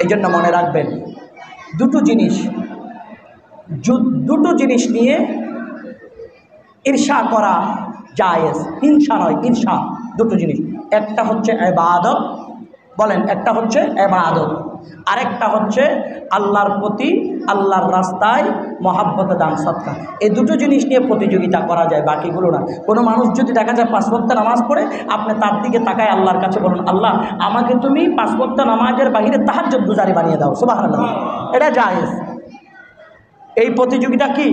এই জন্য মনে রাখবেন দুটো জিনিস নিয়ে ঈর্ষা করা জায়েজ, হিংসা নয়, ঈর্ষা। দুটো জিনিস, একটা হচ্ছে ইবাদত, বলেন, একটা হচ্ছে ইবাদত, আরেকটা হচ্ছে আল্লাহর প্রতি, আল্লাহর রাস্তায় মহাব্বত দান সদকা। এই দুটো জিনিস নিয়ে প্রতিযোগিতা করা যায়, বাকিগুলো না। কোনো মানুষ যদি দেখা যায় 5 ওয়াক্ত নামাজ পড়ে, আপনি তার দিকে তাকায় আল্লাহর কাছে বলুন, আল্লাহ আমাকে তুমি 5 ওয়াক্ত নামাজের বাইরে তাহাজ্জুদ গুজারি বানিয়ে দাও, সুবহানাল্লাহ। এটা জায়েজ, এই প্রতিযোগিতা কি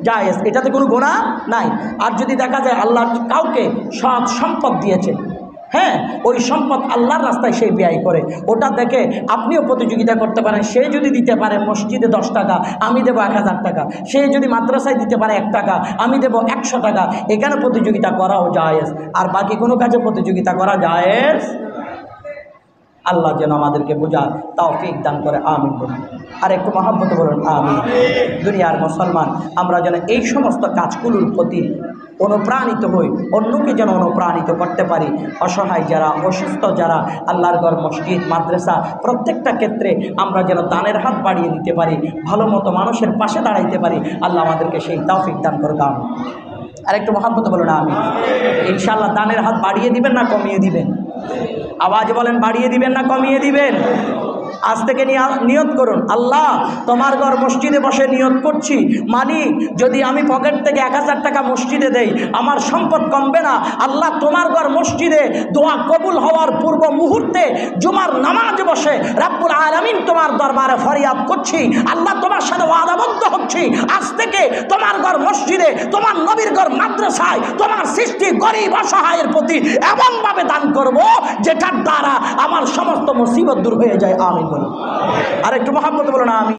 জায়েজ, এটাতে কোনো গুনাহ নাই। আর যদি দেখা যায় আল্লাহ কাউকে সৎ সম্পদ দিয়েছে, হ্যাঁ, ওই সম্পদ আল্লাহর রাস্তায় সে ব্যয় করে, ওটা দেখে আপনিও প্রতিযোগিতা করতে পারেন। সে যদি দিতে পারে মসজিদে 10 টাকা, আমি দেবো 1000 টাকা। সে যদি মাদ্রাসায় দিতে পারে 1 টাকা, আমি দেবো 100 টাকা। এখানে প্রতিযোগিতা করাও জায়েজ, আর বাকি কোনো কাজে প্রতিযোগিতা করা জায়েজ। আল্লাহ যেন আমাদেরকে বোঝার তৌফিক দান করে, আমিন বলুন। আর একটু মহব্বত বলুন, আমিন। দুনিয়ার মুসলমান আমরা যেন এই সমস্ত কাজগুলোর প্রতি অনুপ্রাণিত হই, অন্যকে যেন অনুপ্রাণিত করতে পারি। অসহায় যারা, অসুস্থ যারা, আল্লাহর ঘর, মসজিদ, মাদ্রাসা, প্রত্যেকটা ক্ষেত্রে আমরা যেন দানের হাত বাড়িয়ে দিতে পারি, ভালো মতো মানুষের পাশে দাঁড়াইতে পারি। আল্লাহ আমাদেরকে সেই তৌফিক দান করে, আমিন। আর একটু মহব্বত বলুন, আমিন। ইনশাআল্লাহ দানের হাত বাড়িয়ে দিবেন না কমিয়ে দিবেন? আওয়াজ বলেন, বাড়িয়ে দিবেন না কমিয়ে দিবেন? আজ থেকে নিয়ত করুন, আল্লাহ তোমার ঘর মসজিদে বসে নিয়ত করছি, মালিক যদি আমি পকেট থেকে 1000 টাকা মসজিদে দেই, আমার সম্পদ কমবে না। আল্লাহ তোমার ঘর মসজিদে দোয়া কবুল হওয়ার পূর্ব মুহূর্তে জুমার নামাজে বসে রাব্বুল আলামিন তোমার দরবারে ফরিয়াদ করছি, আল্লাহ তোমার সাথে ওয়াদাবদ্ধ হচ্ছি, আজ থেকে তোমার ঘর মসজিদে, তোমার নবীর ঘর মাদ্রাসায়, তোমার সৃষ্টি গরিব অসহায়ের প্রতি এমনভাবে দান করব যেটার দ্বারা আমার সমস্ত মুসিবত দূর হয়ে যায়, আমিন বলুন। আর একটু মহব্বত বলুন, আমিন।